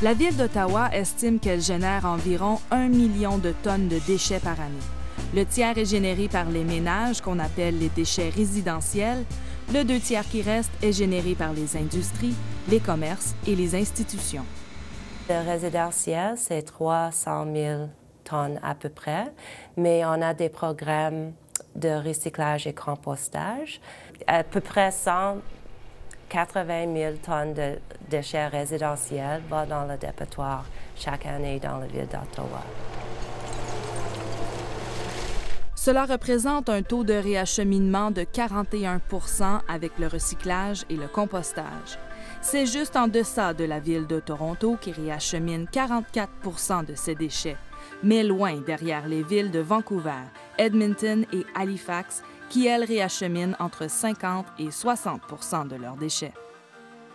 La Ville d'Ottawa estime qu'elle génère environ 1 million de tonnes de déchets par année. Le tiers est généré par les ménages, qu'on appelle les déchets résidentiels. Le 2 tiers qui reste est généré par les industries, les commerces et les institutions. Le résidentiel, c'est 300 000 tonnes à peu près, mais on a des programmes de recyclage et compostage. À peu près 180 000 tonnes de déchets résidentiels vont dans le dépotoir chaque année dans la Ville d'Ottawa. Cela représente un taux de réacheminement de 41 % avec le recyclage et le compostage. C'est juste en deçà de la Ville de Toronto qui réachemine 44 % de ses déchets, mais loin derrière les villes de Vancouver, Edmonton et Halifax, qui, elles, réacheminent entre 50 et 60 % de leurs déchets.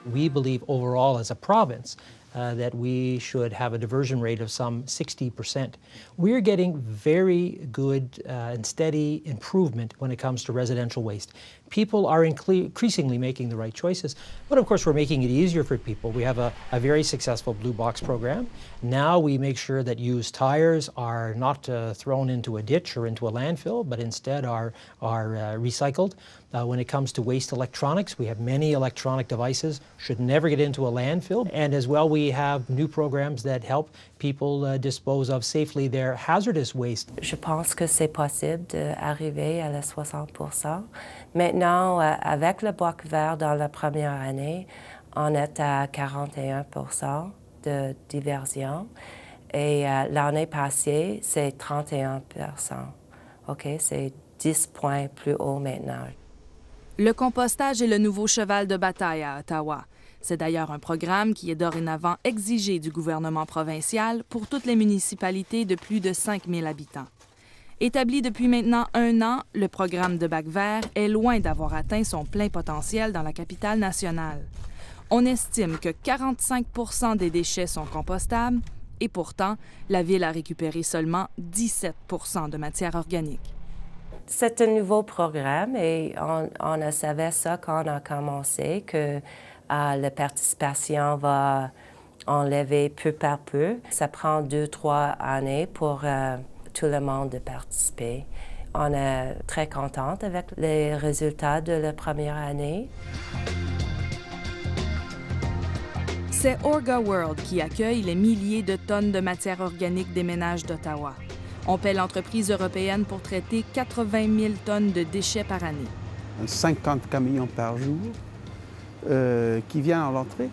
We believe overall as a province that we should have a diversion rate of some 60%. We're getting very good and steady improvement when it comes to residential waste. People are increasingly making the right choices, but of course we're making it easier for people. We have a very successful Blue Box program. Now we make sure that used tires are not thrown into a ditch or into a landfill, but instead are recycled. When it comes to waste electronics, we have many electronic devices should never get into a landfill. And as well, we have new programs that help people dispose of safely their hazardous waste. Je pense que c'est possible d'arriver à la 60 %. Maintenant, avec le Bloc vert dans la première année, on est à 41 % de diversion. Et l'année passée, c'est 31 %. OK? C'est 10 points plus haut maintenant. Le compostage est le nouveau cheval de bataille à Ottawa. C'est d'ailleurs un programme qui est dorénavant exigé du gouvernement provincial pour toutes les municipalités de plus de 5 000 habitants. Établi depuis maintenant 1 an, le programme de Bac vert est loin d'avoir atteint son plein potentiel dans la capitale nationale. On estime que 45 % des déchets sont compostables et pourtant, la Ville a récupéré seulement 17 % de matière organique. C'est un nouveau programme et on savait ça quand on a commencé, que la participation va enlever peu par peu. Ça prend 2-3 années pour tout le monde de participer. On est très contente avec les résultats de la première année. C'est Orga World qui accueille les milliers de tonnes de matière organique des ménages d'Ottawa. On paie l'entreprise européenne pour traiter 80 000 tonnes de déchets par année. 50 camions par jour qui viennent à l'entrée.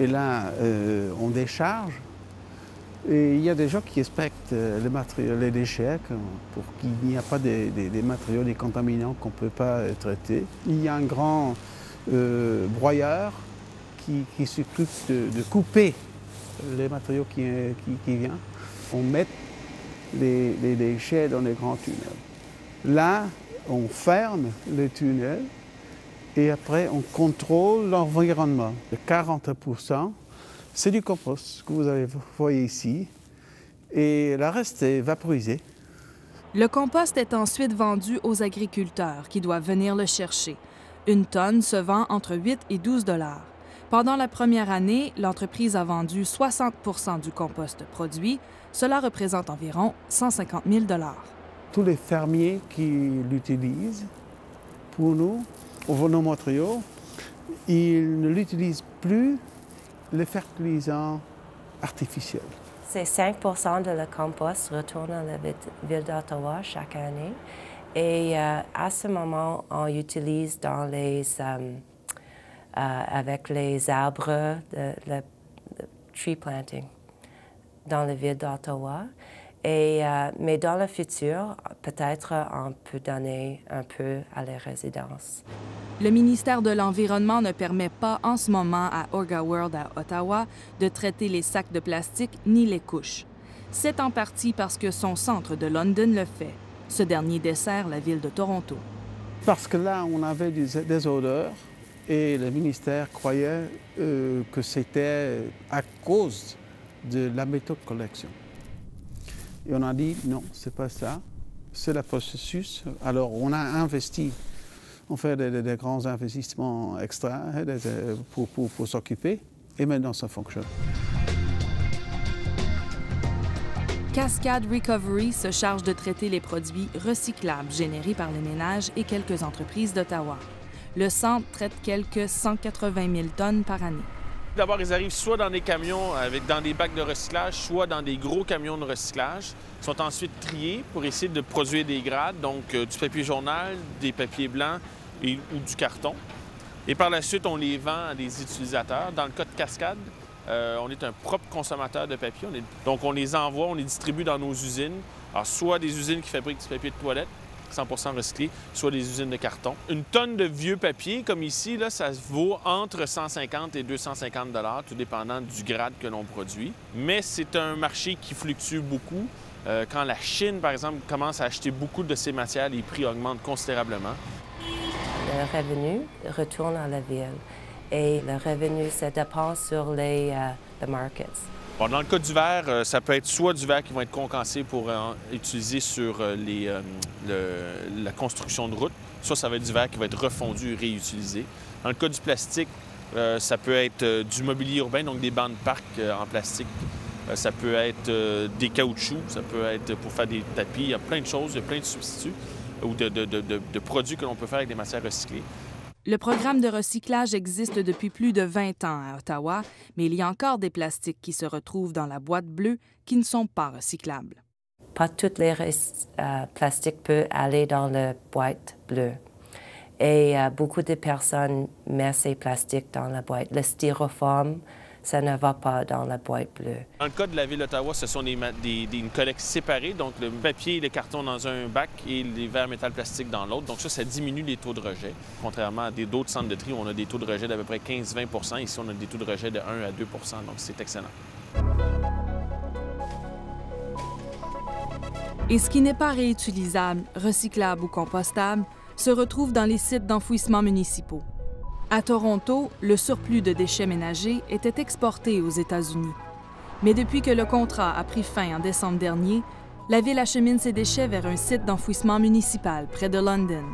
Et là, on décharge. Et il y a des gens qui inspectent les déchets pour qu'il n'y ait pas des matériaux, des contaminants qu'on ne peut pas traiter. Il y a un grand broyeur qui s'occupe de couper les matériaux qui viennent. On met les déchets dans les grands tunnels. Là, on ferme le tunnel et après, on contrôle l'environnement. De 40 %, c'est du compost que vous voyez ici et le reste est vaporisé. Le compost est ensuite vendu aux agriculteurs qui doivent venir le chercher. 1 tonne se vend entre 8 et 12 $. Pendant la première année, l'entreprise a vendu 60 % du compost produit. Cela représente environ 150 000 $. Tous les fermiers qui l'utilisent, pour nous, nos matériaux, ils ne l'utilisent plus, les fertilisants artificiels. C'est 5 % de le compost retourne à la Ville d'Ottawa chaque année. Et à ce moment, on utilise dans avec les arbres, le tree planting dans la Ville d'Ottawa. Mais dans le futur, peut-être on peut donner un peu à les résidences. Le ministère de l'Environnement ne permet pas en ce moment à Orga World à Ottawa de traiter les sacs de plastique ni les couches. C'est en partie parce que son centre de London le fait. Ce dernier dessert la ville de Toronto. Parce que là, on avait des odeurs et le ministère croyait que c'était à cause de la méthode de collection. Et on a dit non, c'est pas ça, c'est le processus. Alors on a investi On fait des grands investissements extra hein, pour s'occuper, et maintenant ça fonctionne. Cascade Recovery se charge de traiter les produits recyclables générés par les ménages et quelques entreprises d'Ottawa. Le centre traite quelques 180 000 tonnes par année. D'abord, ils arrivent soit dans des camions dans des bacs de recyclage, soit dans des gros camions de recyclage. Ils sont ensuite triés pour essayer de produire des grades, donc du papier journal, des papiers blancs ou du carton. Et par la suite, on les vend à des utilisateurs. Dans le cas de Cascade, on est un propre consommateur de papier. Donc, on les envoie, on les distribue dans nos usines. Alors, soit des usines qui fabriquent du papier de toilette, 100% recyclé, soit des usines de carton. Une tonne de vieux papier, comme ici, là, ça vaut entre 150 et 250 $, tout dépendant du grade que l'on produit. Mais c'est un marché qui fluctue beaucoup. Quand la Chine, par exemple, commence à acheter beaucoup de ces matières, les prix augmentent considérablement. Le revenu retourne à la ville et le revenu, ça dépend sur les markets. Bon, dans le cas du verre, ça peut être soit du verre qui va être concassé pour utiliser sur la construction de routes, soit ça va être du verre qui va être refondu et réutilisé. Dans le cas du plastique, ça peut être du mobilier urbain, donc des bancs de parc en plastique. Ça peut être des caoutchoucs, ça peut être pour faire des tapis. Il y a plein de choses, il y a plein de substituts ou de produits que l'on peut faire avec des matières recyclées. Le programme de recyclage existe depuis plus de 20 ans à Ottawa, mais il y a encore des plastiques qui se retrouvent dans la boîte bleue qui ne sont pas recyclables. Pas tous les plastiques peuvent aller dans la boîte bleue. Et beaucoup de personnes mettent ces plastiques dans la boîte. Le styrofoam, ça ne va pas dans la boîte bleue. Dans le cas de la Ville d'Ottawa, ce sont une collecte séparée, donc le papier et le carton dans un bac et les verres métal plastique dans l'autre. Donc ça diminue les taux de rejet. Contrairement à d'autres centres de tri où on a des taux de rejet d'à peu près 15-20 %, ici on a des taux de rejet de 1 à 2 %, donc c'est excellent. Et ce qui n'est pas réutilisable, recyclable ou compostable se retrouve dans les sites d'enfouissement municipaux. À Toronto, le surplus de déchets ménagers était exporté aux États-Unis. Mais depuis que le contrat a pris fin en décembre dernier, la ville achemine ses déchets vers un site d'enfouissement municipal près de London.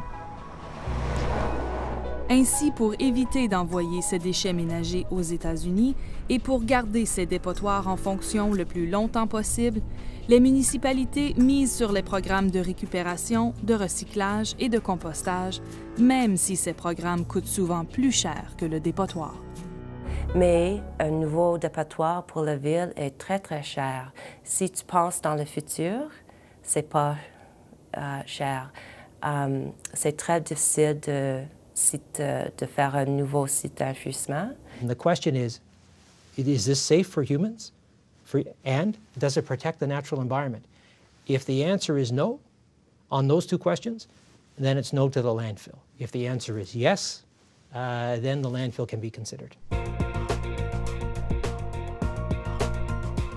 Ainsi, pour éviter d'envoyer ces déchets ménagers aux États-Unis et pour garder ces dépotoirs en fonction le plus longtemps possible, les municipalités misent sur les programmes de récupération, de recyclage et de compostage, même si ces programmes coûtent souvent plus cher que le dépotoir. Mais un nouveau dépotoir pour la ville est très, très cher. Si tu penses dans le futur, c'est pas cher. C'est très difficile de faire un nouveau site d'enfouissement. The question is this safe for humans? And does it protect the natural environment? If the answer is no on those two questions, then it's no to the landfill. If the answer is yes, then the landfill can be considered.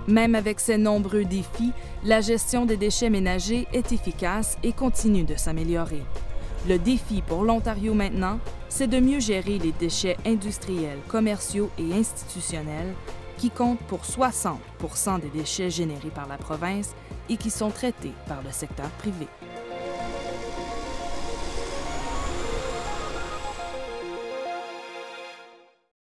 Même avec ces nombreux défis, la gestion des déchets ménagers est efficace et continue de s'améliorer. Le défi pour l'Ontario maintenant, c'est de mieux gérer les déchets industriels, commerciaux et institutionnels qui comptent pour 60 % des déchets générés par la province et qui sont traités par le secteur privé.